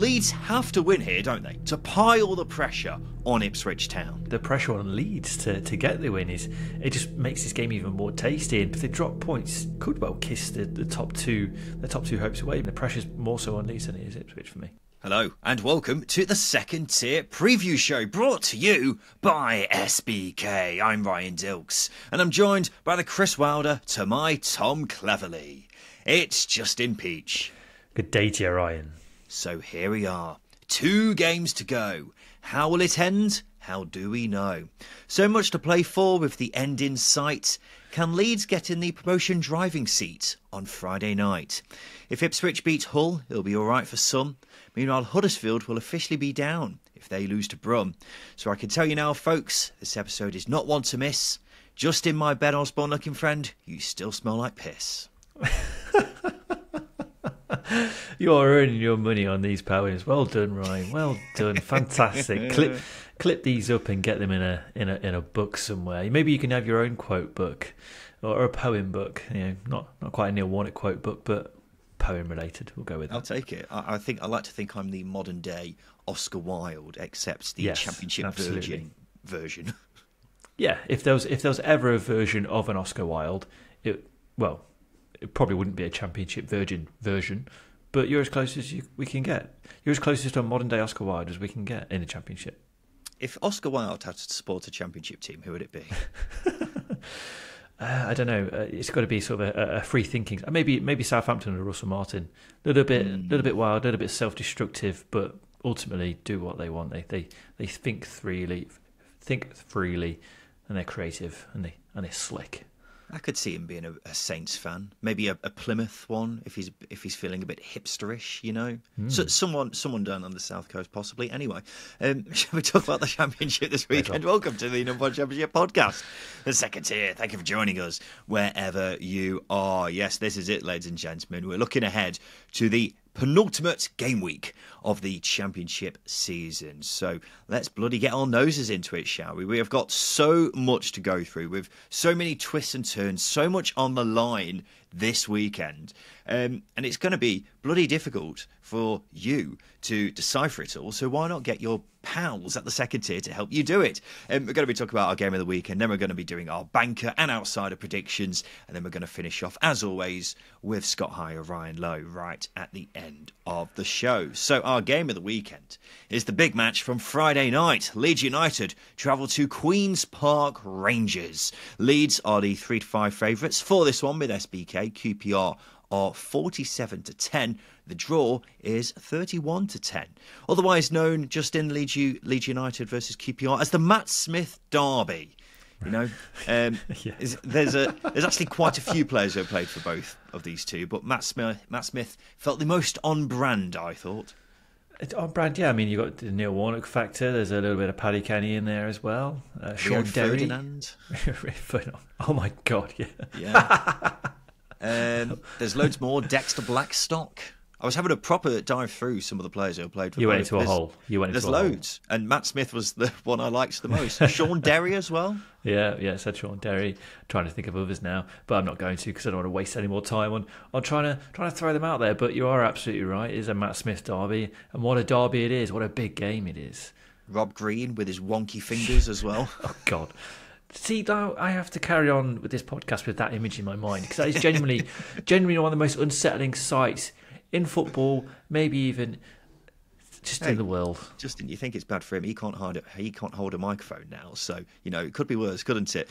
Leeds have to win here, don't they, to pile the pressure on Ipswich Town. The pressure on Leeds to get the win it just makes this game even more tasty. And if they drop points, could well kiss the top two hopes away. The pressure's more so on Leeds than it is Ipswich for me. Hello and welcome to the second tier preview show brought to you by SBK. I'm Ryan Dilks and I'm joined by the Chris Wilder to my Tom Cleverley. It's Justin Peach. Good day to you, Ryan. So here we are. 2 games to go. How will it end? How do we know? So much to play for with the end in sight. Can Leeds get in the promotion driving seat on Friday night? If Ipswich beat Hull, it'll be alright for some. Meanwhile, Huddersfield will officially be down if they lose to Brum. So I can tell you now, folks, this episode is not one to miss. Just in my Ben Osborne looking friend, you still smell like piss. You're earning your money on these poems. Well done, Ryan. Well done. Fantastic. Clip these up and get them in a book somewhere. Maybe you can have your own quote book or a poem book. You know, not quite a Neil Warnock quote book, but poem related. We'll go with that. I'll take it. I like to think I'm the modern day Oscar Wilde, except the Championship version. Yeah, if there was ever a version of an Oscar Wilde, it probably wouldn't be a Championship version, but you're as close as we can get. You're as closest to a modern day Oscar Wilde as we can get in the Championship. If Oscar Wilde had to support a Championship team, who would it be? I don't know. It's got to be sort of a free thinking. Maybe Southampton or Russell Martin. A little bit wild, a little bit self-destructive, but ultimately do what they want. They think freely, and they're creative and they're slick. I could see him being a Saints fan, maybe a Plymouth one if he's feeling a bit hipsterish, you know. So someone down on the south coast possibly. Anyway, shall we talk about the Championship this weekend? Welcome to the Number One Championship podcast, the second tier. Thank you for joining us wherever you are. Yes, this is it, ladies and gentlemen. We're looking ahead to the penultimate game week of the Championship season. So let's bloody get our noses into it, shall we? We have got so much to go through with so many twists and turns, so much on the line this weekend. And it's going to be bloody difficult for you to decipher it all. So why not get your pals at the second tier to help you do it? We're going to be talking about our game of the week, and then we're going to be doing our banker and outsider predictions, and then we're going to finish off, as always, with Scott High or Ryan Lowe right at the end of the show. So our game of the weekend is the big match from Friday night. Leeds United travel to Queen's Park Rangers. Leeds are the 3-5 favourites for this one with SBK. QPR are 47-10. The draw is 31-10. Otherwise known just in Leeds United versus QPR as the Matt Smith derby. You know, there's actually quite a few players who have played for both of these two, but Matt Smith felt the most on brand, I thought. On brand, yeah. I mean, you've got the Neil Warnock factor. There's a little bit of Paddy Kenny in there as well. Sean Derry. Ferdinand. Oh my God, yeah. Yeah. There's loads more. Dexter Blackstock. I was having a proper dive through some of the players who have played for You both. went into a hole. There's loads. And Matt Smith was the one I liked the most. Sean Derry as well. Yeah, I said Sean Derry. Trying to think of others now, but I'm not going to because I don't want to waste any more time on trying to throw them out there. But you are absolutely right. It is a Matt Smith derby, and what a derby it is. What a big game it is. Rob Green with his wonky fingers as well. Oh God. See, now I have to carry on with this podcast with that image in my mind because that is genuinely one of the most unsettling sights in football, maybe even just in the world. Justin, you think it's bad for him? He can't hold a microphone now, so you know it could be worse, couldn't it?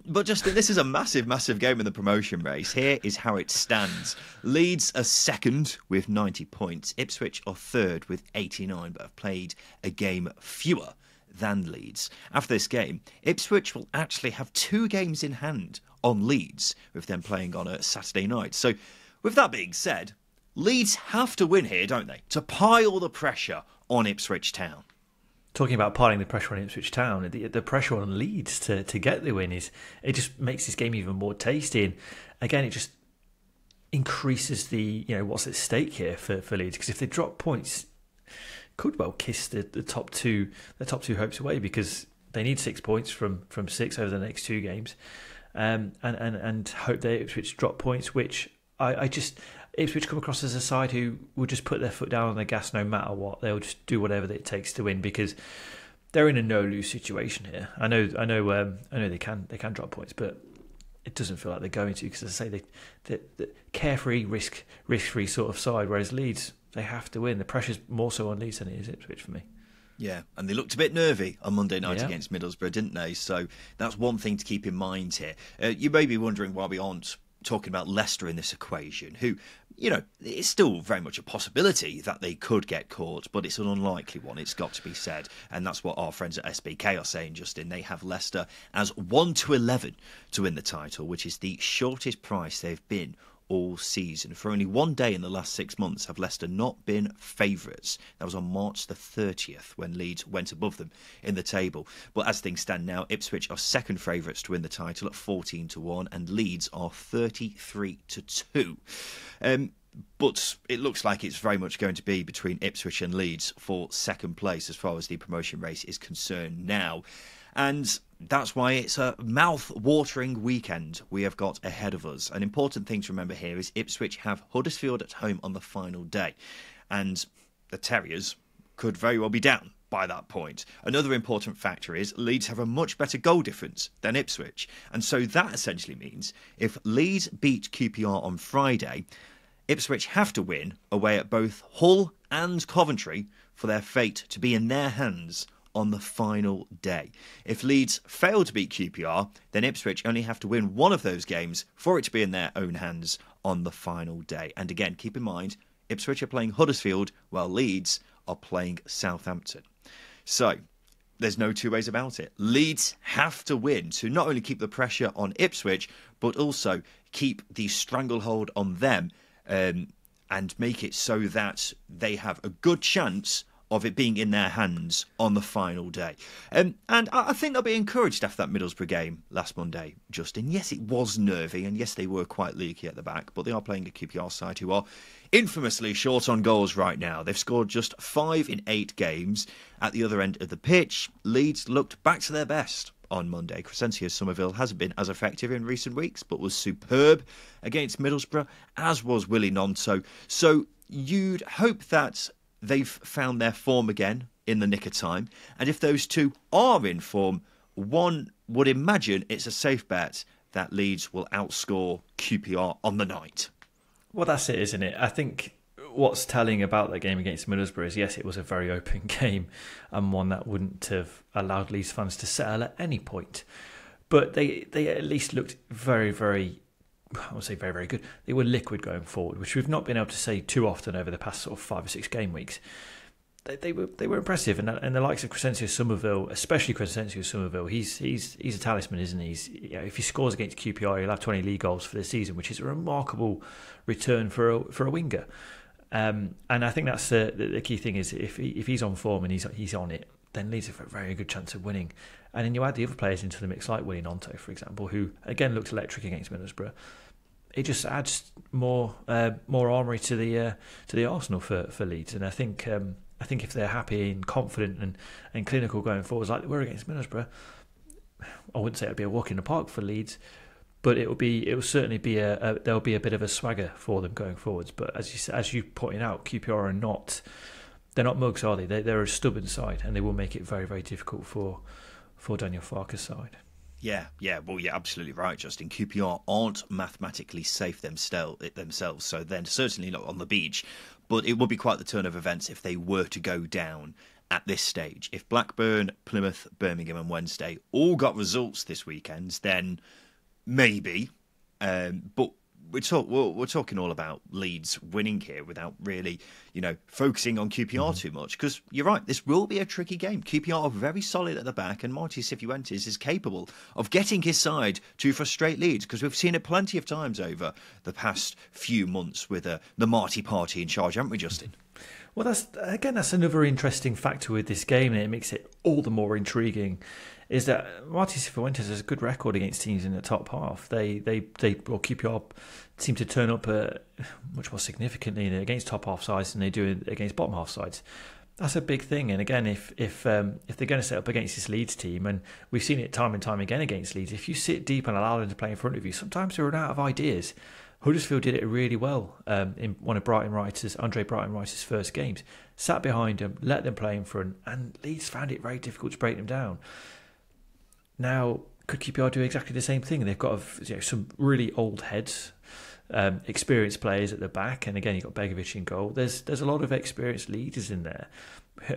But Justin, this is a massive game in the promotion race. Here is how it stands: Leeds are second with 90 points. Ipswich are third with 89, but have played a game fewer than Leeds. After this game, Ipswich will actually have 2 games in hand on Leeds, with them playing on a Saturday night. So, with that being said, Leeds have to win here, don't they, to pile the pressure on Ipswich Town. Talking about piling the pressure on Ipswich Town, the pressure on Leeds to get the win it just makes this game even more tasty. And again, it just increases the what's at stake here for Leeds, because if they drop points, could well kiss the top two hopes away, because they need 6 points from 6 over the next 2 games, and hope they Ipswich drop points, which I just Ipswich come across as a side who will just put their foot down on the gas no matter what. They'll just do whatever it takes to win because they're in a no-lose situation here. I know they can drop points, but it doesn't feel like they're going to because, as I say, the carefree, risk-free sort of side. Whereas Leeds, they have to win. The pressure's more so on Leeds than it is Ipswich for me. Yeah, and they looked a bit nervy on Monday night against Middlesbrough, didn't they? So that's one thing to keep in mind here. You may be wondering why we aren't talking about Leicester in this equation, who, it's still very much a possibility that they could get caught, but it's an unlikely one, it's got to be said. And that's what our friends at SBK are saying, Justin. They have Leicester as 1-11 to win the title, which is the shortest price they've been all season. For only one day in the last 6 months have Leicester not been favourites. That was on March the 30th when Leeds went above them in the table. But as things stand now, Ipswich are second favourites to win the title at 14-1 and Leeds are 33-2. But it looks like it's very much going to be between Ipswich and Leeds for second place as far as the promotion race is concerned now. And that's why it's a mouth-watering weekend we have got ahead of us. An important thing to remember here is Ipswich have Huddersfield at home on the final day. And the Terriers could very well be down by that point. Another important factor is Leeds have a much better goal difference than Ipswich. And so that essentially means if Leeds beat QPR on Friday, Ipswich have to win away at both Hull and Coventry for their fate to be in their hands on the final day. If Leeds fail to beat QPR, then Ipswich only have to win one of those games for it to be in their own hands on the final day. And again, keep in mind, Ipswich are playing Huddersfield while Leeds are playing Southampton. So, there's no two ways about it. Leeds have to win to not only keep the pressure on Ipswich, but also keep the stranglehold on them and make it so that they have a good chance of it being in their hands on the final day. And I think they'll be encouraged after that Middlesbrough game last Monday, Justin. Yes, it was nervy, and yes, they were quite leaky at the back, but they are playing a QPR side who are infamously short on goals right now. They've scored just 5 in 8 games. At the other end of the pitch, Leeds looked back to their best on Monday. Crescencio Somerville hasn't been as effective in recent weeks, but was superb against Middlesbrough, as was Willie Gnonto. So you'd hope that they've found their form again in the nick of time. And if those two are in form, one would imagine it's a safe bet that Leeds will outscore QPR on the night. Well, that's it, isn't it? I think what's telling about that game against Middlesbrough is, yes, it was a very open game and one that wouldn't have allowed Leeds fans to settle at any point. But they at least looked very, very, I would say very, very good. They were liquid going forward, which we've not been able to say too often over the past sort of 5 or 6 game weeks. They were impressive, and the likes of Crescencio Somerville, especially Crescencio Somerville, he's a talisman, isn't he? If he scores against QPR, he'll have 20 league goals for the season, which is a remarkable return for a winger. And I think that's the key thing is if he's on form and he's on it, then Leeds have a very good chance of winning. And then you add the other players into the mix, like Willie Gnonto, for example, who again looked electric against Middlesbrough. It just adds more armoury to the arsenal for Leeds. And I think if they're happy and confident and clinical going forwards like they were against Middlesbrough, I wouldn't say it'd be a walk in the park for Leeds, but it will certainly be there'll be a bit of a swagger for them going forwards. But as you pointed out, QPR are not. They're not mugs, are they? They're a stubborn side, and they will make it very, very difficult for Daniel Farke's side. Yeah, well, you're absolutely right, Justin. QPR aren't mathematically safe themselves, so they're certainly not on the beach. But it would be quite the turn of events if they were to go down at this stage. If Blackburn, Plymouth, Birmingham and Wednesday all got results this weekend, then maybe. But we're talking all about Leeds winning here without really, focusing on QPR too much. Because you're right, this will be a tricky game. QPR are very solid at the back, and Marty Cifuentes is capable of getting his side to frustrate Leeds, because we've seen it plenty of times over the past few months with the Marty party in charge, haven't we, Justin? Well, that's another interesting factor with this game, and it makes it all the more intriguing. Is that Marty Cifuentes has a good record against teams in the top half. QPR seem to turn up much more significantly against top half sides than they do against bottom half sides. That's a big thing. And again, if they're going to set up against this Leeds team, and we've seen it time and time again against Leeds, if you sit deep and allow them to play in front of you, sometimes they run out of ideas. Huddersfield did it really well in one of Andre Brighton Wright's first games. Sat behind them, let them play in front, and Leeds found it very difficult to break them down. Now, could QPR do exactly the same thing? They've got some really old heads, experienced players at the back, and again, you've got Begovic in goal. There's a lot of experienced leaders in there,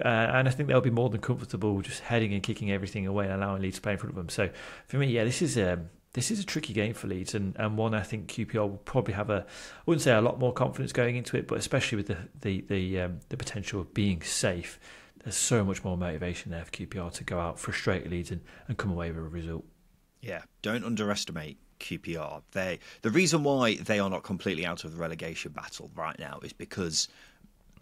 and I think they'll be more than comfortable just heading and kicking everything away and allowing Leeds to play in front of them. So for me, this is a tricky game for Leeds, and one I think QPR will probably have I wouldn't say a lot more confidence going into it, but especially with the potential of being safe, there's so much more motivation there for QPR to go out, frustrate Leeds, and come away with a result. Yeah, don't underestimate QPR. The reason why they are not completely out of the relegation battle right now is because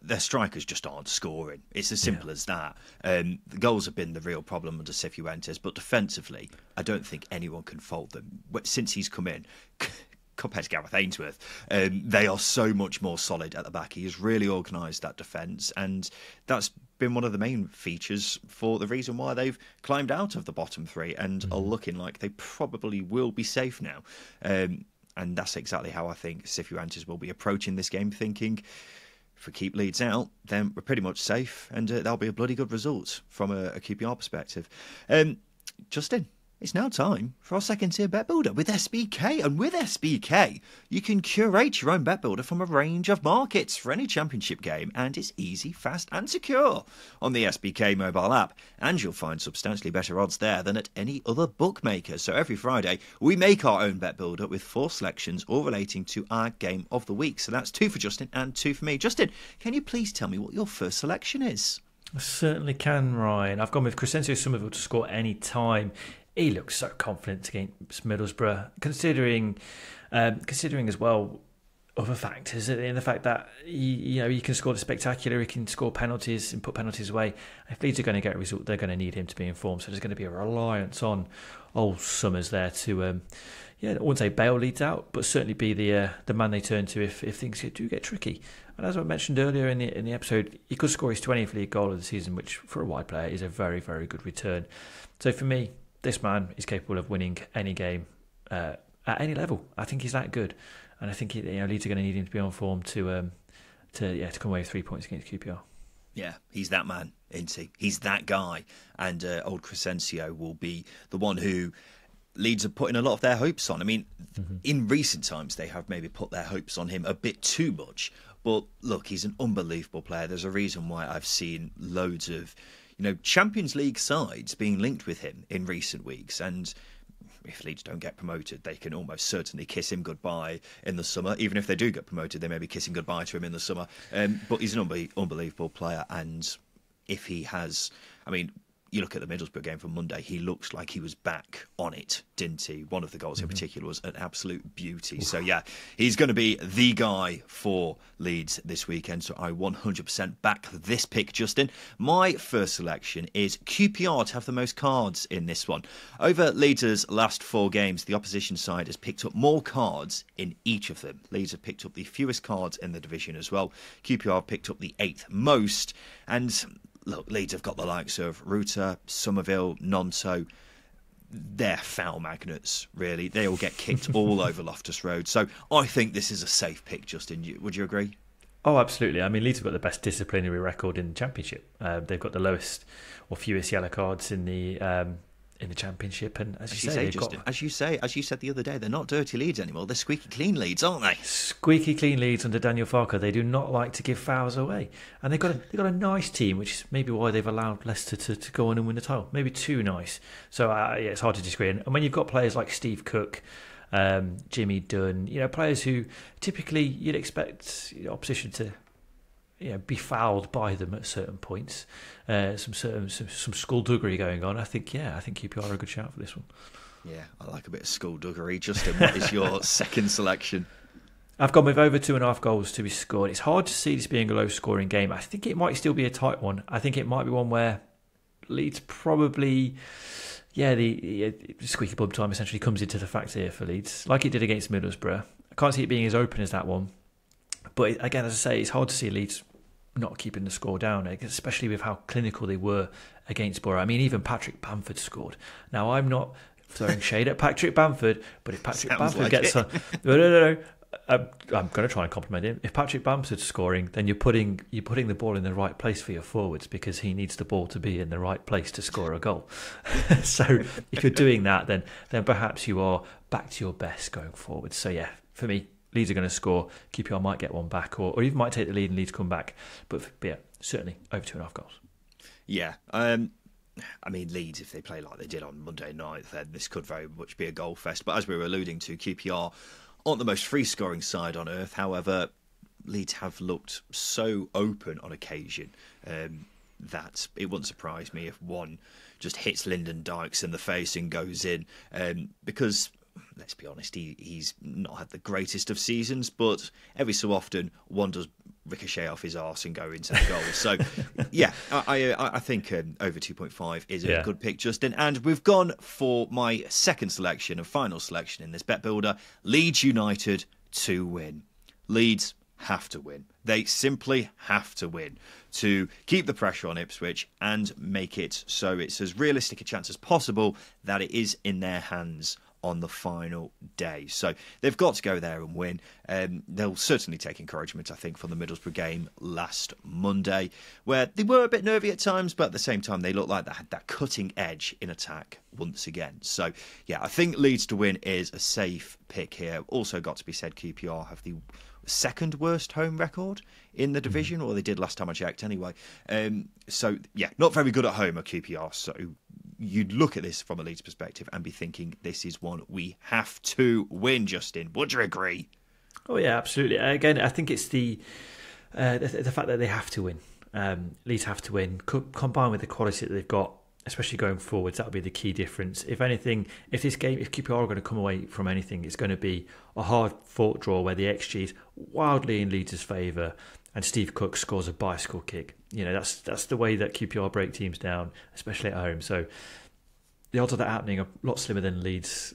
their strikers just aren't scoring. It's as simple as that. The goals have been the real problem under Cifuentes, but defensively, I don't think anyone can fault them. Since he's come in, compared to Gareth Ainsworth, they are so much more solid at the back. He has really organised that defence, and that's been one of the main features for the reason why they've climbed out of the bottom three and are looking like they probably will be safe now. And that's exactly how I think Cifuentes will be approaching this game, thinking, if we keep Leeds out, then we're pretty much safe, and that'll be a bloody good result from a QPR perspective. Justin, it's now time for our second tier bet builder with SBK. And with SBK, you can curate your own bet builder from a range of markets for any championship game, and it's easy, fast and secure on the SBK mobile app. And you'll find substantially better odds there than at any other bookmaker. So every Friday, we make our own bet builder with 4 selections all relating to our game of the week. So that's 2 for Justin and 2 for me. Justin, can you please tell me what your first selection is? I certainly can, Ryan. I've gone with Crescencio Somerville to score any time. He looks so confident against Middlesbrough, considering as well other factors in the fact that he can score the spectacular, he can score penalties and put penalties away. If Leeds are going to get a result, they're going to need him to be informed. So there's going to be a reliance on old Summers there to, I wouldn't say bail Leeds out, but certainly be the man they turn to if things do get tricky. And as I mentioned earlier in the episode, he could score his 20th league goal of the season, which for a wide player is a very, very good return. So for me, this man is capable of winning any game at any level. I think he's that good, and I think Leeds are going to need him to be on form to come away with 3 points against QPR. Yeah, he's that man, isn't he? He's that guy, and old Crescencio will be the one who Leeds are putting a lot of their hopes on. I mean, in recent times they have maybe put their hopes on him a bit too much, but look, he's an unbelievable player. There's a reason why I've seen loads of Champions League sides being linked with him in recent weeks, and if Leeds don't get promoted, they can almost certainly kiss him goodbye in the summer. Even if they do get promoted, they may be kissing goodbye to him in the summer. But he's an unbelievable player, and if he has, you look at the Middlesbrough game from Monday, he looks like he was back on it, didn't he? One of the goals in particular was an absolute beauty. Oof. So, yeah, he's going to be the guy for Leeds this weekend. So I 100% back this pick, Justin. My first selection is QPR to have the most cards in this one. Over Leeds' last 4 games, the opposition side has picked up more cards in each of them. Leeds have picked up the fewest cards in the division as well. QPR picked up the 8th most. And look, Leeds have got the likes of Ruta, Somerville, Nonto. They're foul magnets, really. They all get kicked all over Loftus Road. So I think this is a safe pick, Justin. Would you agree? Oh, absolutely. Leeds have got the best disciplinary record in the Championship. They've got the lowest or fewest yellow cards in the Championship, and as you say, Justin, as you said the other day, they're not dirty Leeds anymore. They're squeaky clean Leeds, aren't they? Squeaky clean Leeds under Daniel Farke. They do not like to give fouls away, and they've got a nice team, which is maybe why they've allowed Leicester to go on and win the title. Maybe too nice. So it's hard to disagree. And when you've got players like Steve Cook, Jimmy Dunn, players who typically you'd expect opposition to be fouled by them at certain points. Some skullduggery going on. I think QPR are a good shout for this one. Yeah, I like a bit of skullduggery. Justin, what is your second selection? I've gone with over 2.5 goals to be scored. It's hard to see this being a low-scoring game. I think it might still be a tight one. I think it might be one where Leeds probably, the squeaky bum time essentially comes into the factor here for Leeds, like it did against Middlesbrough. I can't see it being as open as that one. But again, as I say, it's hard to see Leeds not keeping the score down, especially with how clinical they were against Borough. Even Patrick Bamford scored. Now, I'm not throwing shade at Patrick Bamford, but if Patrick Bamford gets on... No. I'm going to try and compliment him. If Patrick Bamford's scoring, then you're putting the ball in the right place for your forwards, because he needs the ball to be in the right place to score a goal. So if you're doing that, then perhaps you are back to your best going forward. So yeah, for me, Leeds are going to score. QPR might get one back, or even might take the lead and Leeds come back. But yeah, certainly over 2.5 goals. Yeah. I mean, Leeds, if they play like they did on Monday night, then this could very much be a goal fest. But as we were alluding to, QPR aren't the most free-scoring side on earth. However, Leeds have looked so open on occasion that it wouldn't surprise me if one just hits Lyndon Dykes in the face and goes in. Because, let's be honest, he's not had the greatest of seasons, but every so often one does ricochet off his arse and go into the goal. So, yeah, I think over 2.5 is a good pick, Justin. And we've gone for my second selection and final selection in this bet builder, Leeds United to win. Leeds have to win. They simply have to win to keep the pressure on Ipswich and make it so it's as realistic a chance as possible that it is in their hands on the final day. So they've got to go there and win. They'll certainly take encouragement, I think, from the Middlesbrough game last Monday, where they were a bit nervy at times, but at the same time they looked like they had that cutting edge in attack once again. So yeah, I think Leeds to win is a safe pick here. Also got to be said, QPR have the second worst home record in the division, or they did last time I checked anyway. So yeah, not very good at home at QPR. So you'd look at this from a Leeds perspective and be thinking this is one we have to win, Justin. Would you agree? Oh yeah, absolutely. Again, I think it's the fact that they have to win. Leeds have to win, combined with the quality that they've got, especially going forwards. That'll be the key difference. If anything, if QPR are going to come away from anything, it's going to be a hard-fought draw where the XG is wildly in Leeds' favour and Steve Cook scores a bicycle kick. You know, that's the way that QPR break teams down, especially at home. So the odds of that happening are a lot slimmer than Leeds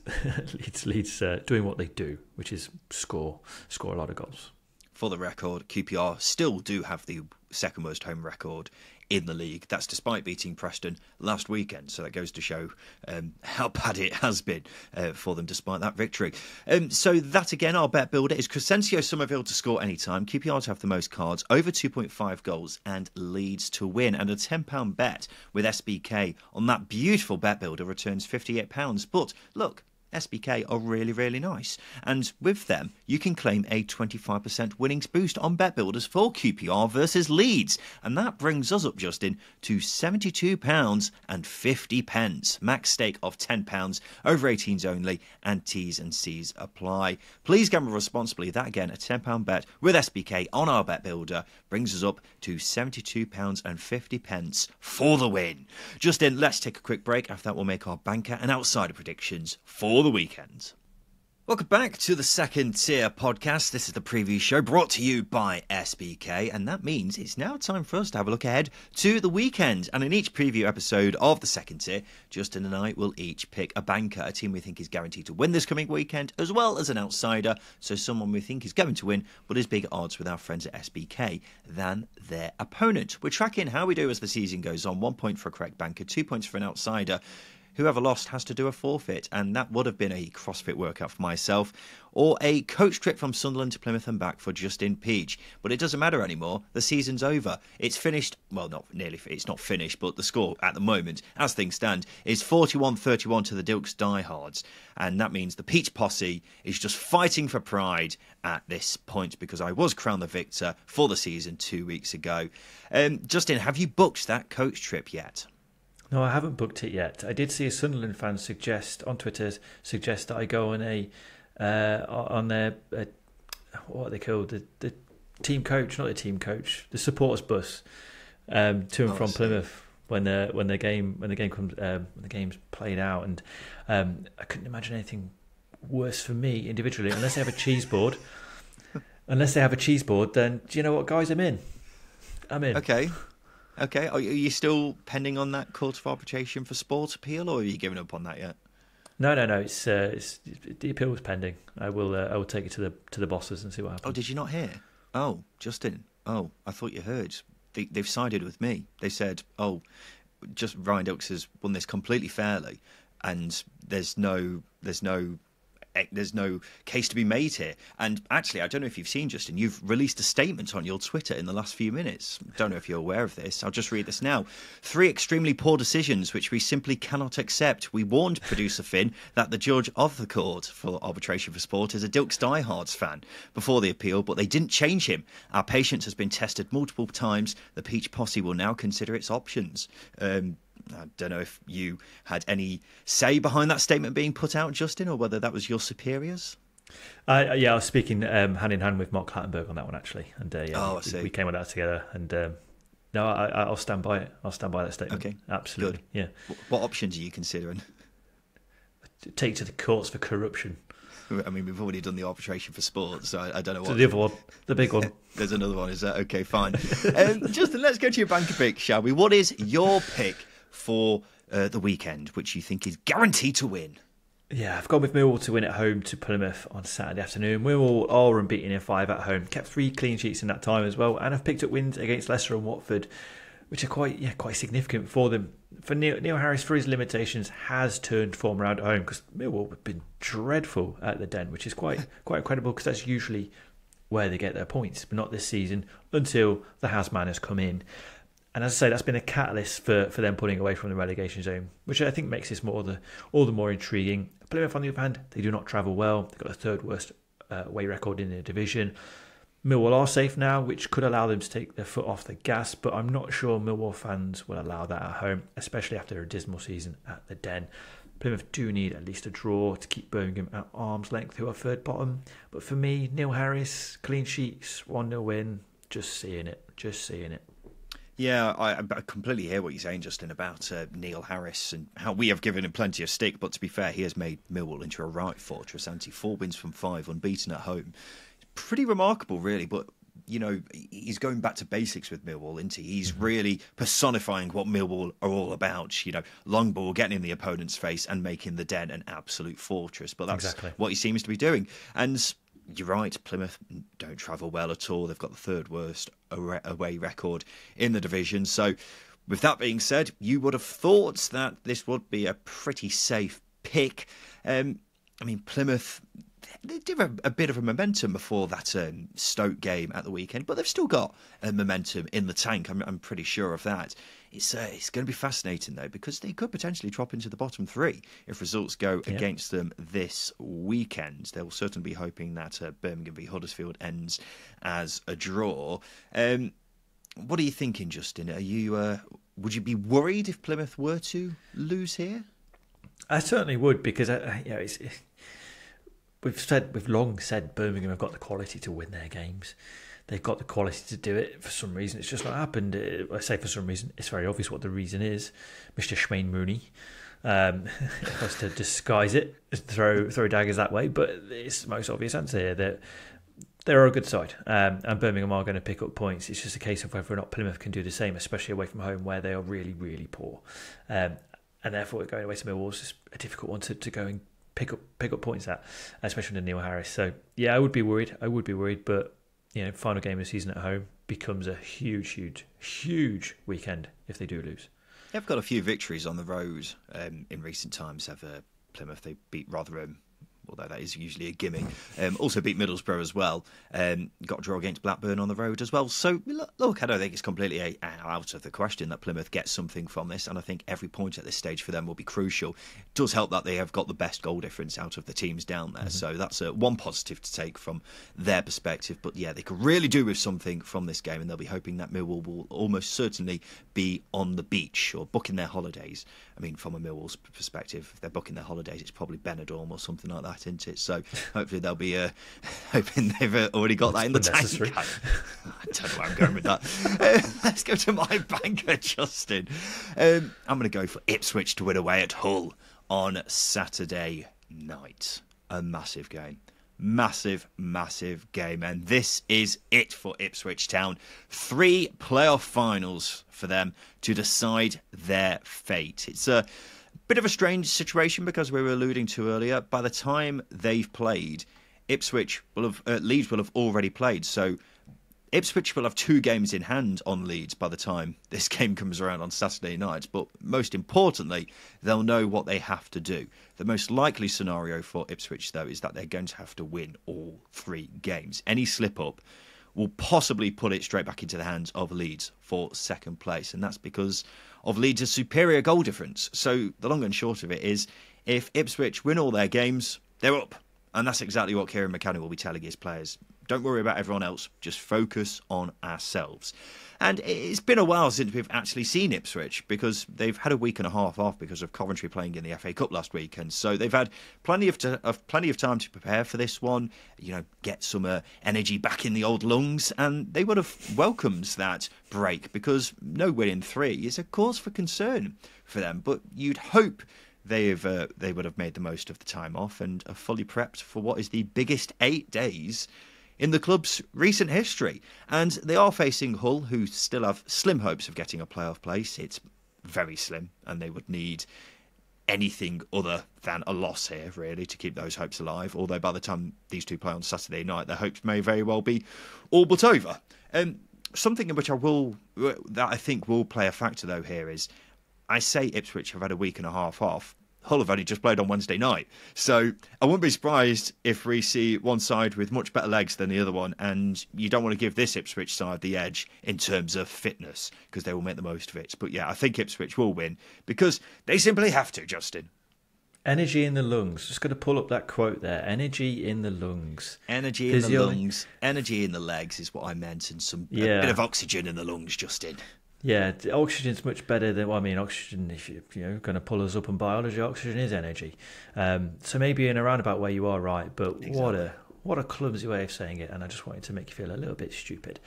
doing what they do, which is score a lot of goals. For the record, QPR still do have the second worst home record in the league. That's despite beating Preston last weekend. So that goes to show how bad it has been for them despite that victory. So that again, our bet builder is Crescencio Summerville to score anytime, QPR to have the most cards, over 2.5 goals, and Leeds to win. And a £10 bet with SBK on that beautiful bet builder returns £58. But look, SBK are really, really nice. And with them, you can claim a 25% winnings boost on bet builders for QPR versus Leeds. And that brings us up, Justin, to £72.50. Max stake of £10, over 18s only, and T's and C's apply. Please gamble responsibly. That again, a £10 bet with SBK on our bet builder brings us up to £72.50 for the win. Justin, let's take a quick break. After that, we'll make our banker and outsider predictions for the weekend. Welcome back to the Second Tier podcast. This is the preview show brought to you by SBK, and that means it's now time for us to have a look ahead to the weekend. And in each preview episode of the Second Tier, Justin and I will each pick a banker, a team we think is guaranteed to win this coming weekend, as well as an outsider, so someone we think is going to win but is bigger odds with our friends at SBK than their opponent. We're tracking how we do as the season goes on. 1 point for a correct banker, 2 points for an outsider. Whoever lost has to do a forfeit, and that would have been a CrossFit workout for myself, or a coach trip from Sunderland to Plymouth and back for Justin Peach. But it doesn't matter anymore. The season's over. It's finished. Well, not nearly. It's not finished, but the score at the moment, as things stand, is 41-31 to the Dilks Diehards. And that means the Peach Posse is just fighting for pride at this point, because I was crowned the victor for the season 2 weeks ago. Justin, have you booked that coach trip yet? No, I haven't booked it yet. I did see a Sunderland fan on Twitter suggest that I go on their what are they called, the team coach, not the team coach, the supporters bus to and from Plymouth when the game's played out, and I couldn't imagine anything worse for me individually, unless they have a cheese board. Unless they have a cheese board, then do you know what, guys? I'm in. Okay, are you still pending on that court of arbitration for sport appeal, or are you giving up on that yet? No. It's the appeal was pending. I will take it to the bosses and see what happens. Oh, did you not hear? Oh, Justin. Oh, I thought you heard. They've sided with me. They said, just Ryan Dilks has won this completely fairly, and there's no case to be made here. And actually, I don't know if you've seen, Justin, you've released a statement on your Twitter in the last few minutes. Don't know if you're aware of this. I'll just read this now. 3 extremely poor decisions which we simply cannot accept. We warned producer Finn that the judge of the court for arbitration for sport is a Dilks Diehards fan before the appeal, but they didn't change him. Our patience has been tested multiple times. The Peach Posse will now consider its options. I don't know if you had any say behind that statement being put out, Justin, or whether that was your superiors. I was speaking hand in hand with Mark Clattenburg on that one, actually. And I see. We came on that together. And no, I'll stand by it. I'll stand by that statement. Okay, absolutely. Good. Yeah. What options are you considering? Take to the courts for corruption. I mean, we've already done the arbitration for sport, so I don't know what. So the other one, the big one. There's another one, is that? Okay, fine. Justin, let's go to your banker pick, shall we? What is your pick for the weekend, which you think is guaranteed to win? Yeah, I've gone with Millwall to win at home to Plymouth on Saturday afternoon. Millwall are unbeaten in 5 at home, kept 3 clean sheets in that time as well, and have picked up wins against Leicester and Watford, which are quite significant for them. For Neil Harris, for his limitations, has turned form around at home, because Millwall have been dreadful at the Den, which is quite incredible, because that's usually where they get their points, but not this season until the house man has come in. And as I say, that's been a catalyst for them pulling away from the relegation zone, which I think makes this all the more intriguing. Plymouth, on the other hand, they do not travel well. They've got the 3rd worst away record in the division. Millwall are safe now, which could allow them to take their foot off the gas, but I'm not sure Millwall fans will allow that at home, especially after a dismal season at the Den. Plymouth do need at least a draw to keep Birmingham at arm's length, who are 3rd bottom. But for me, Neil Harris, clean sheets, 1-0 win, just seeing it. Yeah, I completely hear what you're saying, Justin, about Neil Harris and how we have given him plenty of stick. But to be fair, he has made Millwall into a right fortress, hasn't he? 4 wins from 5, unbeaten at home. Pretty remarkable, really. But, you know, he's going back to basics with Millwall, isn't he? He's really personifying what Millwall are all about. You know, long ball, getting in the opponent's face and making the Den an absolute fortress. But that's exactly what he seems to be doing. And you're right, Plymouth don't travel well at all. They've got the 3rd worst away record in the division. So with that being said, you would have thought that this would be a pretty safe pick. I mean, Plymouth, they did a bit of a momentum before that Stoke game at the weekend, but they've still got momentum in the tank. I'm pretty sure of that. It's going to be fascinating, though, because they could potentially drop into the bottom 3 if results go against them this weekend. They'll certainly be hoping that Birmingham v Huddersfield ends as a draw. What are you thinking, Justin? Would you be worried if Plymouth were to lose here? I certainly would, because we've long said Birmingham have got the quality to win their games. They've got the quality to do it. For some reason, it's just not happened. I say for some reason, it's very obvious what the reason is. Mr. Shmaine Mooney has to disguise it, throw daggers that way, but it's the most obvious answer here that they're a good side, and Birmingham are going to pick up points. It's just a case of whether or not Plymouth can do the same, especially away from home where they are really, really poor. And therefore, going away to Millwall is just a difficult one to go and pick up points at, especially under Neil Harris. So yeah, I would be worried, but you know, final game of the season at home becomes a huge weekend if they do lose. They've got a few victories on the road in recent times. Have Plymouth? They beat Rotherham, although that is usually a gimme. Also beat Middlesbrough as well. Got a draw against Blackburn on the road as well. So, look, I don't think it's completely out of the question that Plymouth gets something from this, and I think every point at this stage for them will be crucial. It does help that they have got the best goal difference out of the teams down there, so that's one positive to take from their perspective. But yeah, they could really do with something from this game, and they'll be hoping that Millwall will almost certainly be on the beach or booking their holidays. I mean, from a Millwall's perspective, if they're booking their holidays, it's probably Benidorm or something like that, isn't it? So hopefully they'll be hoping they've already got that in the tank. I don't know where I'm going with that. Let's go to my banker, Justin. I'm going to go for Ipswich to win away at Hull on Saturday night. A massive game. Massive game. And this is it for Ipswich Town. 3 playoff finals for them to decide their fate. It's a bit of a strange situation because we were alluding to earlier, by the time they've played, Leeds will have already played. So Ipswich will have 2 games in hand on Leeds by the time this game comes around on Saturday night, but most importantly, they'll know what they have to do. The most likely scenario for Ipswich, though, is that they're going to have to win all 3 games. Any slip-up will possibly put it straight back into the hands of Leeds for second place, and that's because of Leeds' superior goal difference. So the long and short of it is, if Ipswich win all their games, they're up. And that's exactly what Kieran McCann will be telling his players. Don't worry about everyone else, just focus on ourselves. And it's been a while since we've actually seen Ipswich, because they've had a week and a half off because of Coventry playing in the FA Cup last weekend. So they've had plenty of time to prepare for this one, get some energy back in the old lungs, and they would have welcomed that break, because no win in 3 is a cause for concern for them. But you'd hope they would have made the most of the time off and are fully prepped for what is the biggest 8 days in the club's recent history. And they are facing Hull, who still have slim hopes of getting a playoff place. It's very slim, and they would need anything other than a loss here, really, to keep those hopes alive. Although by the time these 2 play on Saturday night, their hopes may very well be all but over. Something in which that I think will play a factor, though, here is, I say Ipswich have had a week and a half off. Hull have only just played on Wednesday night. So I wouldn't be surprised if we see one side with much better legs than the other one, and you don't want to give this Ipswich side the edge in terms of fitness, because they will make the most of it. But yeah, I think Ipswich will win, because they simply have to, Justin. Energy in the lungs. Just going to pull up that quote there. Energy in the lungs. Energy in the lungs. Energy in the legs is what I meant, and a bit of oxygen in the lungs, Justin. Yeah, oxygen's much better than, oxygen, if you're going to pull us up on biology, oxygen is energy. So maybe in a roundabout way you are right, but exactly. What a clumsy way of saying it, and I just wanted to make you feel a little bit stupid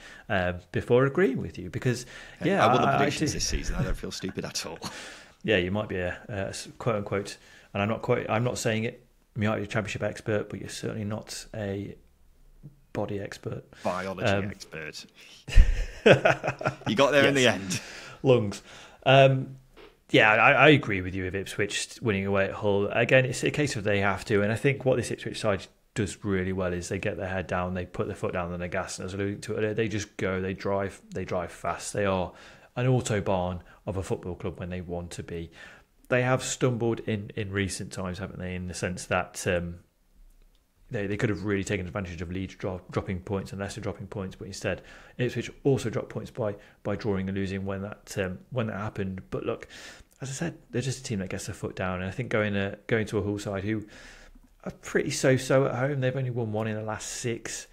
before agreeing with you, because, I won the predictions this season. I don't feel stupid at all. Yeah, you might be a quote-unquote, and I'm not saying it, you might be a championship expert, but you're certainly not a body expert. Biology expert. You got there in the end. Lungs. I agree with you with Ipswich winning away at Hull. Again, it's a case of they have to, and I think what this Ipswich side does really well is they get their head down, they put their foot down on the gas, and as I alluded to it, they just go, they drive fast. They are an autobahn of a football club when they want to be. They have stumbled in recent times, haven't they, in the sense that they could have really taken advantage of Leeds dropping points and Leicester dropping points, but instead Ipswich also dropped points by drawing and losing when that happened. But look, as I said, they're just a team that gets their foot down, and I think going to a Hull side who are pretty so-so at home, they've only won 1 in the last 6.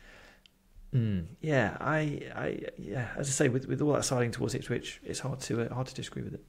As I say, with all that siding towards Ipswich, it's hard to disagree with it.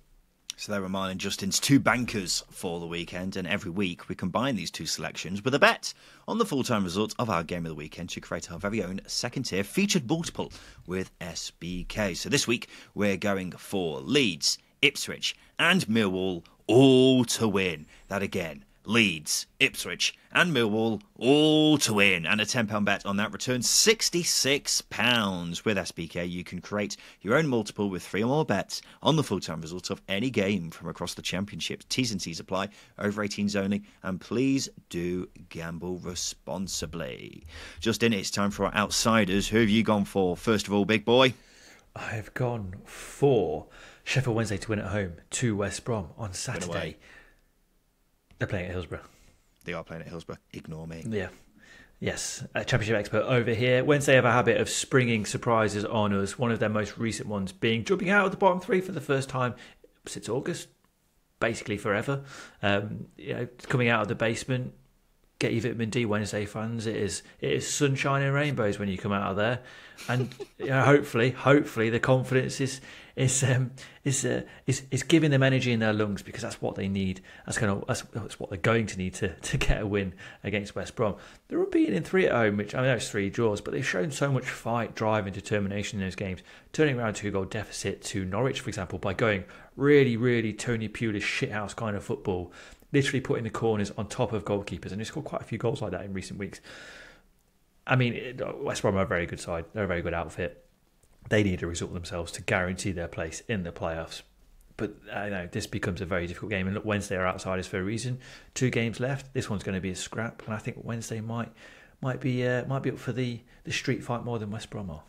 So there were mine and Justin's 2 bankers for the weekend, and every week we combine these 2 selections with a bet on the full-time result of our game of the weekend to create our very own second-tier featured multiple with SBK. So this week we're going for Leeds, Ipswich and Millwall all to win. That again, Leeds, Ipswich and Millwall all to win. And a £10 bet on that returns £66. With SBK, you can create your own multiple with 3 or more bets on the full-time result of any game from across the Championship. T's and C's apply, over 18s only, and please do gamble responsibly. Justin, it's time for our outsiders. Who have you gone for, first of all, big boy? I've gone for Sheffield Wednesday to win at home to West Brom on Saturday. They're playing at Hillsborough. They are playing at Hillsborough. Ignore me. Yeah. Yes. A championship expert over here. Wednesday have a habit of springing surprises on us. One of their most recent ones being jumping out of the bottom 3 for the first time since August. Basically forever. Coming out of the basement. Get your vitamin D, Wednesday fans. It is sunshine and rainbows when you come out of there, and hopefully the confidence is giving them energy in their lungs, because that's what they need. That's what they're going to need to get a win against West Brom. They're unbeaten in 3 at home, which I know it's 3 draws, but they've shown so much fight, drive, and determination in those games, turning around 2-goal deficit to Norwich, for example, by going really, really Tony Pulis shithouse kind of football. Literally putting the corners on top of goalkeepers, and they scored quite a few goals like that in recent weeks. I mean, West Brom are a very good side. They're a very good outfit. They need a result themselves to guarantee their place in the playoffs. But I know this becomes a very difficult game. And look, Wednesday are outsiders for a reason. 2 games left. This one's going to be a scrap, and I think Wednesday might be up for the street fight more than West Brom are.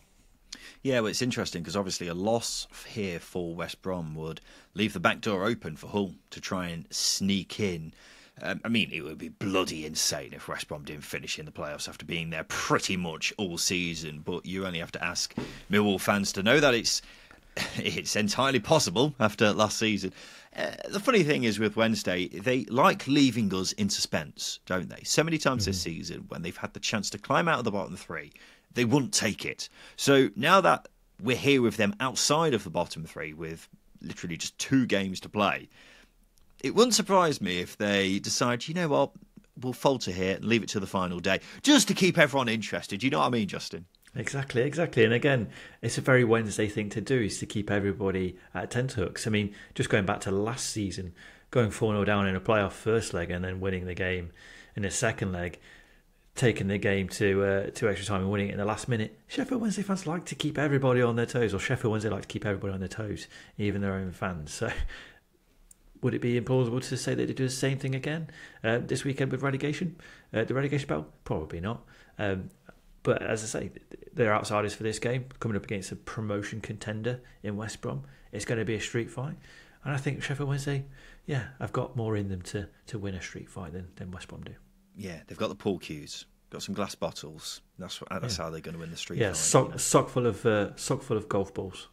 Yeah, well, it's interesting because obviously a loss here for West Brom would leave the back door open for Hull to try and sneak in. I mean, it would be bloody insane if West Brom didn't finish in the playoffs after being there pretty much all season. But you only have to ask Millwall fans to know that it's entirely possible after last season. The funny thing is with Wednesday, they like leaving us in suspense, don't they? So many times this season, when they've had the chance to climb out of the bottom three, they wouldn't take it. So now that we're here with them outside of the bottom three with literally just 2 games to play, it wouldn't surprise me if they decide, you know what, we'll falter here and leave it to the final day, just to keep everyone interested. You know what I mean, Justin? Exactly. And again, it's a very Wednesday thing to do, is to keep everybody at tenterhooks. I mean, just going back to last season, going 4-0 down in a playoff first leg and then winning the game in the second leg, taking the game to extra time and winning it in the last minute. Sheffield Wednesday fans like to keep everybody on their toes, or Sheffield Wednesday like to keep everybody on their toes, even their own fans. So would it be implausible to say that they do the same thing again this weekend with relegation? The relegation battle? Probably not. But as I say, they're outsiders for this game, coming up against a promotion contender in West Brom. It's going to be a street fight. And I think Sheffield Wednesday, I've got more in them to win a street fight than West Brom do. Yeah, they've got the pool cues, got some glass bottles. That's how they're going to win the street fight. Sock full of golf balls.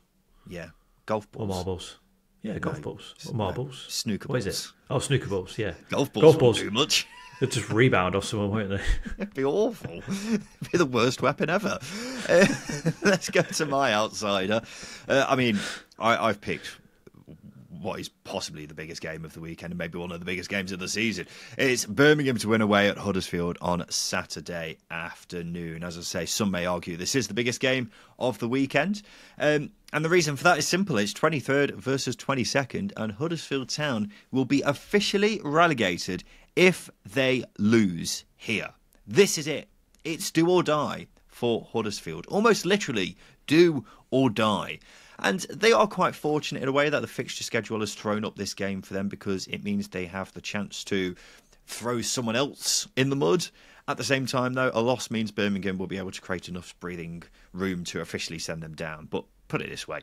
Yeah, golf balls. Or marbles. Yeah, golf balls. Or marbles. Snooker balls. What is it? Oh, snooker balls, yeah. Golf balls won't do much. They'll just rebound off someone, won't they? It'd be awful. It'd be the worst weapon ever. Let's go to my outsider. I've picked what is possibly the biggest game of the weekend and maybe one of the biggest games of the season. It's Birmingham to win away at Huddersfield on Saturday afternoon. As I say, some may argue this is the biggest game of the weekend. And the reason for that is simple. It's 23rd versus 22nd, and Huddersfield Town will be officially relegated if they lose here. This is it. It's do or die for Huddersfield. Almost literally do or die. And they are quite fortunate in a way that the fixture schedule has thrown up this game for them, because it means they have the chance to throw someone else in the mud. At the same time, though, a loss means Birmingham will be able to create enough breathing room to officially send them down. But put it this way,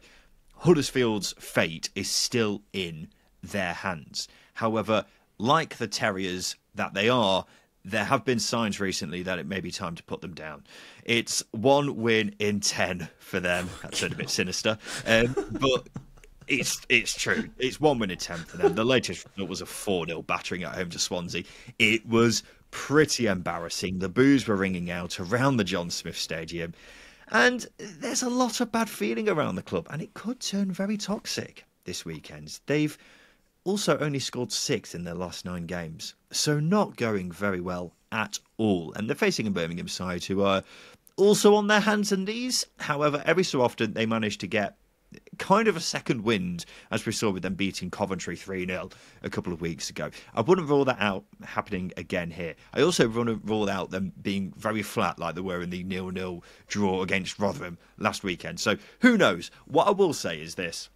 Huddersfield's fate is still in their hands. However, like the Terriers that they are, there have been signs recently that it may be time to put them down. It's 1 win in 10 for them. That sounded a bit sinister. But it's true. It's 1 win in 10 for them. The latest result was a 4-0 battering at home to Swansea. It was pretty embarrassing. The boos were ringing out around the John Smith Stadium. And there's a lot of bad feeling around the club. And it could turn very toxic this weekend. They've also only scored 6 in their last 9 games. So not going very well at all. And they're facing a Birmingham side who are also on their hands and knees. However, every so often they manage to get kind of a second wind, as we saw with them beating Coventry 3-0 a couple of weeks ago. I wouldn't rule that out happening again here. I also wouldn't rule out them being very flat like they were in the 0-0 draw against Rotherham last weekend. So who knows? What I will say is this.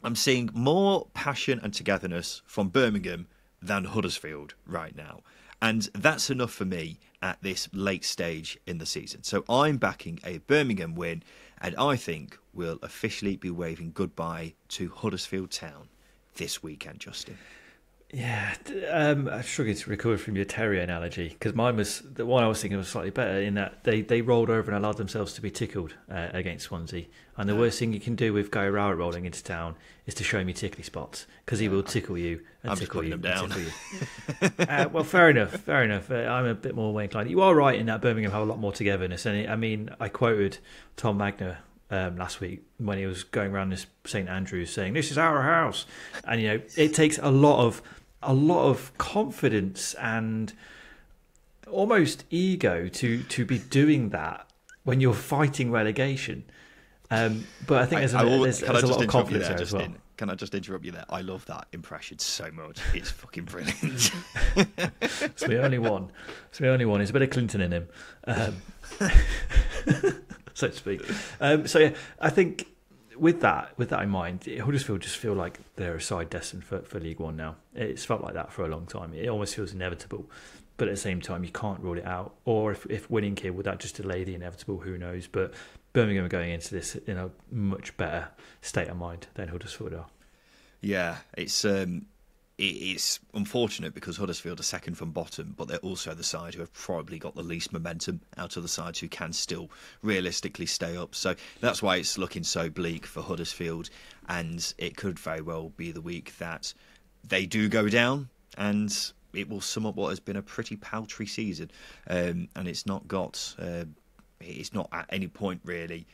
I'm seeing more passion and togetherness from Birmingham than Huddersfield right now. And that's enough for me at this late stage in the season. So I'm backing a Birmingham win, and I think we'll officially be waving goodbye to Huddersfield Town this weekend, Justin. Yeah, I'm struggling to recover from your Terrier analogy, because mine was, the one I was thinking was slightly better in that they rolled over and allowed themselves to be tickled against Swansea. And the worst thing you can do with Guy Rowett rolling into town is to show him your tickly spots, because he will tickle you and tickle you and tickle you. Well, fair enough. I'm a bit more inclined. You are right in that Birmingham have a lot more togetherness. And I mean, I quoted Tom Magner last week when he was going around this St Andrews saying, "This is our house," and you know, it takes a lot of confidence and almost ego to be doing that when you're fighting relegation. But I think there's a lot of confidence there as well. Can I just interrupt you there? I love that impression so much. It's fucking brilliant. It's my only one. There's a bit of Clinton in him, so to speak. So yeah, I think with that in mind, Huddersfield just feel like they're a side destined for League One now. It's felt like that for a long time. It almost feels inevitable. but at the same time, you can't rule it out. Or if winning here, would that just delay the inevitable? Who knows? But Birmingham are going into this in a much better state of mind than Huddersfield are. Yeah, it's unfortunate because Huddersfield are second from bottom, but they're also the side who have probably got the least momentum out of the sides who can still realistically stay up. So that's why it's looking so bleak for Huddersfield, and it could very well be the week that they do go down, and it will sum up what has been a pretty paltry season. And it's not at any point really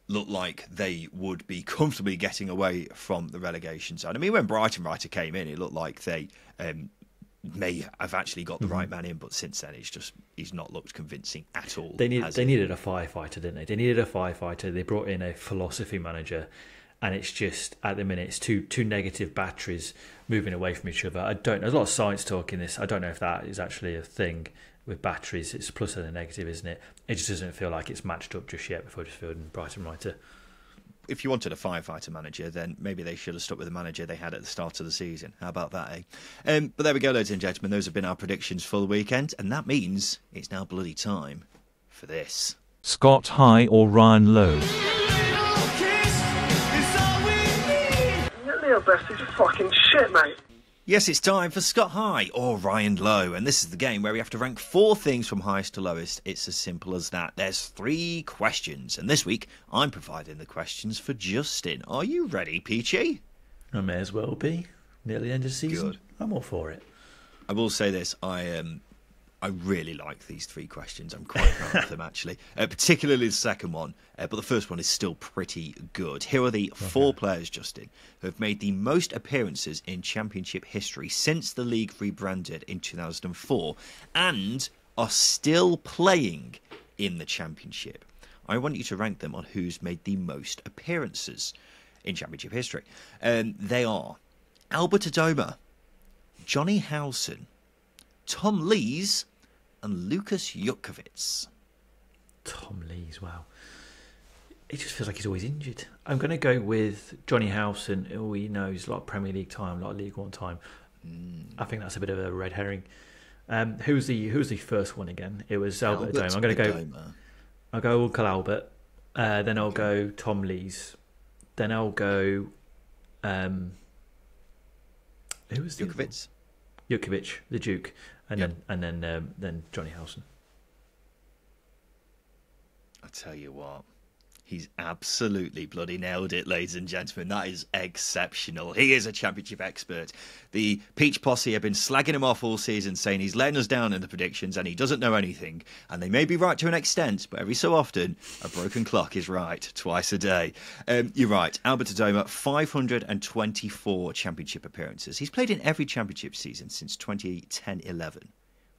looked like they would be comfortably getting away from the relegation zone. I mean, when Brighton came in, it looked like they may have actually got the right man in, but since then he's not looked convincing at all. They needed a firefighter, didn't they? They needed a firefighter. They brought in a philosophy manager, and it's just at the minute it's two negative batteries moving away from each other. There's a lot of science talk in this. I don't know if that is actually a thing with batteries. It's a plus and a negative, isn't it? It just doesn't feel like it's matched up just yet with Huddersfield and Brighton Writer. If you wanted a firefighter manager, then maybe they should have stuck with the manager they had at the start of the season. How about that, eh? But there we go, ladies and gentlemen. Those have been our predictions for the weekend, and that means it's now bloody time for this. Scott High or Ryan Lowe? Your little best is fucking shit, mate. Yes, it's time for Scott High or Ryan Low, and this is the game where we have to rank 4 things from highest to lowest. It's as simple as that. There's 3 questions, and this week I'm providing the questions for Justin. Are you ready, Peachy? I may as well be. Nearly the end of the season. Good. I'm all for it. I will say this, I really like these 3 questions. I'm quite proud of them, actually. Particularly the second one. But the first one is still pretty good. Here are the 4 players, Justin, who have made the most appearances in Championship history since the league rebranded in 2004 and are still playing in the Championship. I want you to rank them on who's made the most appearances in Championship history. They are Albert Adoma, Johnny Howson, Tom Lees, and Lucas Jutkiewicz. Tom Lees, wow. It just feels like he's always injured. I'm going to go with Johnny Howson, who we know is a lot of Premier League time, a lot of League One time. I think that's a bit of a red herring. Who's the first one again? It was Albert Adoma. I'm going to go. I'll go Uncle Albert. Then I'll go Tom Lees. Then I'll go. Who was the Jutkiewicz? Jutkiewicz, the Duke, and then Johnny Howson. I tell you what, he's absolutely bloody nailed it, ladies and gentlemen. That is exceptional. He is a Championship expert. The Peach Posse have been slagging him off all season, saying he's letting us down in the predictions and he doesn't know anything. And they may be right to an extent, but every so often, a broken clock is right twice a day. You're right. Albert Adoma, 524 Championship appearances. He's played in every Championship season since 2010-11.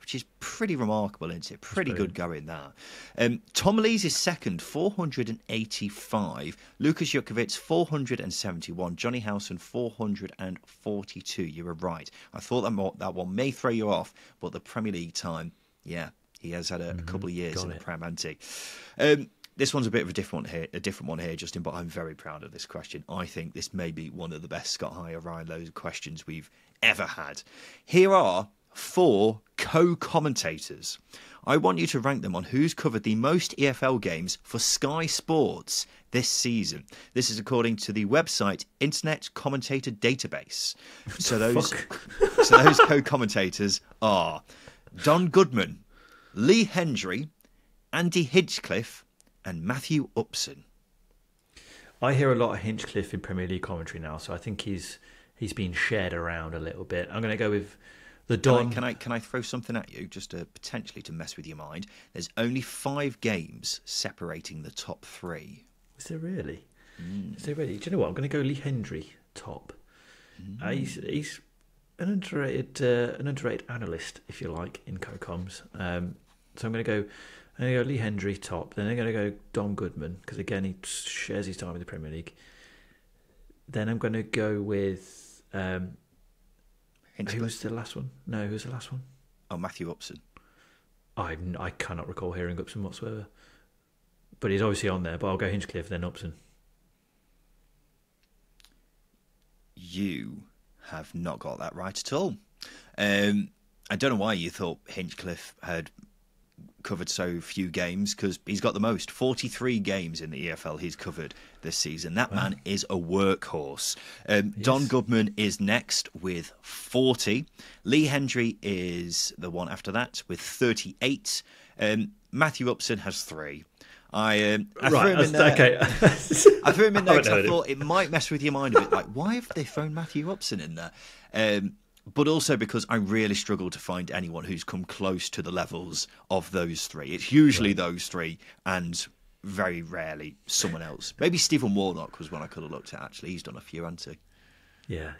Which is pretty remarkable, isn't it? Pretty good going, that. Tom Lees is second, 485. Lucas Jutkiewicz, 471. Johnny Howson, 442. You were right. I thought that one may throw you off, but the Premier League time, yeah, he has had a couple of years in the Prem, hasn't he? This one's a bit of a different one here, Justin, but I'm very proud of this question. I think this may be one of the best Scott High or Ryan Lowe questions we've ever had. Here are 4 co-commentators. I want you to rank them on who's covered the most EFL games for Sky Sports this season. This is according to the website Internet Commentator Database. So those co-commentators are Don Goodman, Lee Hendry, Andy Hinchcliffe, and Matthew Upson. I hear a lot of Hinchcliffe in Premier League commentary now, so I think he's been shared around a little bit. I'm going to go with the Don. Can I throw something at you just to potentially to mess with your mind? There's only 5 games separating the top 3. Is there really? Is there really? Do you know what? I'm going to go Lee Hendry top. He's an underrated analyst, if you like, in co-coms. So I'm going to go Lee Hendry top. Then I'm going to go Don Goodman because again he shares his time with the Premier League. Then I'm going to go with. Who was the last one? No, who was the last one? Oh, Matthew Upson. I cannot recall hearing Upson whatsoever. But he's obviously on there, but I'll go Hinchcliffe, then Upson. You have not got that right at all. I don't know why you thought Hinchcliffe had covered so few games, because he's got the most. 43 games in the EFL he's covered this season. That man is a workhorse. Don Goodman is next with 40. Lee Hendry is the one after that with 38. Matthew Upson has 3. I threw him in there. Okay. I threw him in there because I thought it might mess with your mind a bit. Like, why have they thrown Matthew Upson in there? But also because I really struggle to find anyone who's come close to the levels of those 3. It's usually those 3 and very rarely someone else. Maybe Stephen Warnock was one I could have looked at, actually. He's done a few, hasn't he? Yeah.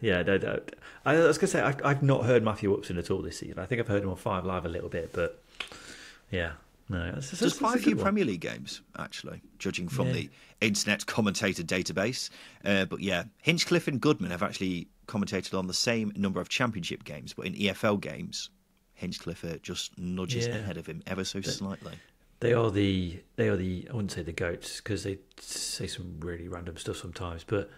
I was going to say, I've not heard Matthew Upson at all this season. I think I've heard him on 5 Live a little bit, but yeah. No, there's quite a few Premier League games, actually, judging from the internet commentator database. But yeah, Hinchcliffe and Goodman have actually commentated on the same number of Championship games, but in EFL games, Hinchcliffe just nudges ahead of him ever so slightly. They are the I wouldn't say the GOATs, because they say some really random stuff sometimes, but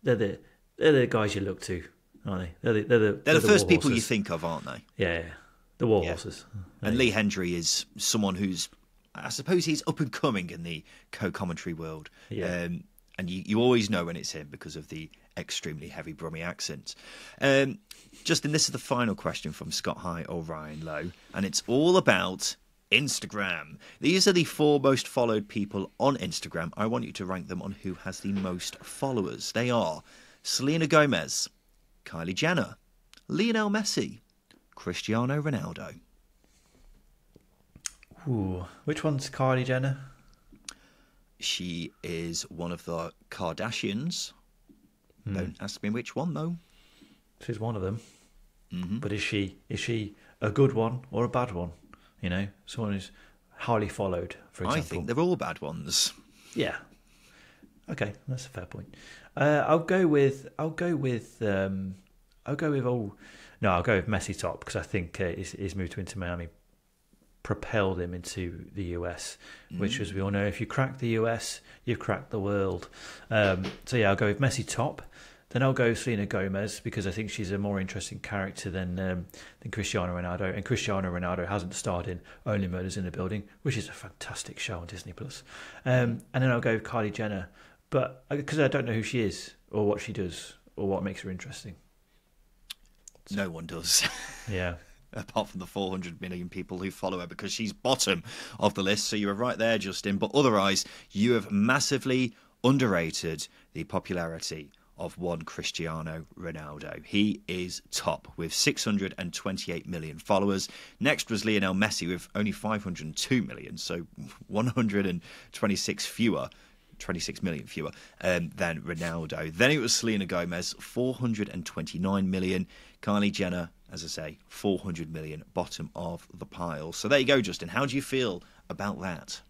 they're the guys you look to, aren't they? They're the first people you think of, aren't they? Yeah. The war horses. And Lee Hendry is someone who's, I suppose he's up and coming in the co-commentary world. Yeah. And you always know when it's him because of the extremely heavy Brummie accent. Justin, this is the final question from Scott High or Ryan Lowe, and it's all about Instagram. These are the 4 most followed people on Instagram. I want you to rank them on who has the most followers. They are Selena Gomez, Kylie Jenner, Lionel Messi, Cristiano Ronaldo. Ooh, which one's Kylie Jenner? She is one of the Kardashians. Don't ask me which one, though. She's one of them. Mm-hmm. But is she a good one or a bad one? You know, someone who's highly followed, for example. I think they're all bad ones. Yeah. Okay, that's a fair point. I'll go with Messi top, because I think his move to Inter Miami propelled him into the US, which, as we all know, if you crack the US, you've cracked the world. So yeah, I'll go with Messi top. Then I'll go Selena Gomez, because I think she's a more interesting character than Cristiano Ronaldo. And Cristiano Ronaldo hasn't starred in Only Murders in the Building, which is a fantastic show on Disney+. And then I'll go with Kylie Jenner, but because I don't know who she is or what she does or what makes her interesting. No one does. Yeah. Apart from the 400 million people who follow her, because she's bottom of the list. So you were right there, Justin. But otherwise, you have massively underrated the popularity of one Cristiano Ronaldo. He is top with 628 million followers. Next was Lionel Messi with only 502 million, so 26 million fewer than Ronaldo. Then it was Selena Gomez, 429 million. Kylie Jenner, as I say, 400 million, bottom of the pile. So there you go, Justin. How do you feel about that?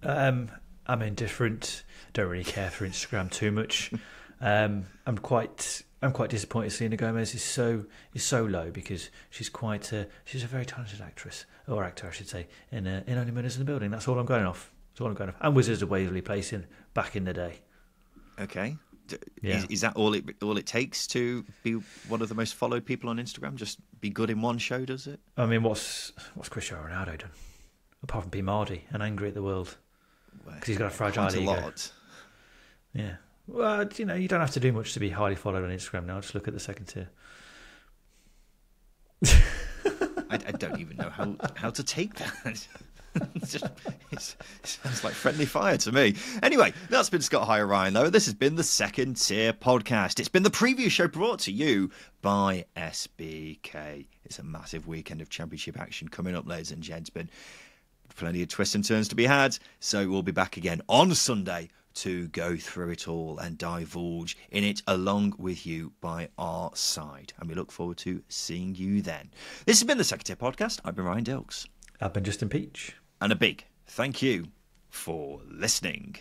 I'm indifferent. Don't really care for Instagram too much. I'm quite disappointed Selena Gomez is so low, because she's a very talented actress, or actor I should say, in Only Murders in the Building. That's all I'm going off. And Wizards of Waverly Place back in the day. Okay. Yeah. Is that all it takes to be one of the most followed people on Instagram? Just be good in one show, does it? I mean, what's Cristiano Ronaldo done? Apart from be Mardy and angry at the world. Because he's got a fragile ego. A lot. Yeah. Well, you don't have to do much to be highly followed on Instagram now. Just look at the second tier. I don't even know how to take that. It sounds like friendly fire to me. Anyway, that's been Scott High Ryan, though. This has been the Second Tier Podcast. It's been the preview show brought to you by SBK. It's a massive weekend of championship action coming up, ladies and gentlemen. Plenty of twists and turns to be had, so we'll be back again on Sunday to go through it all and divulge in it along with you by our side. And we look forward to seeing you then. This has been the Second Tier Podcast. I've been Ryan Dilks. I've been Justin Peach. And a big thank you for listening.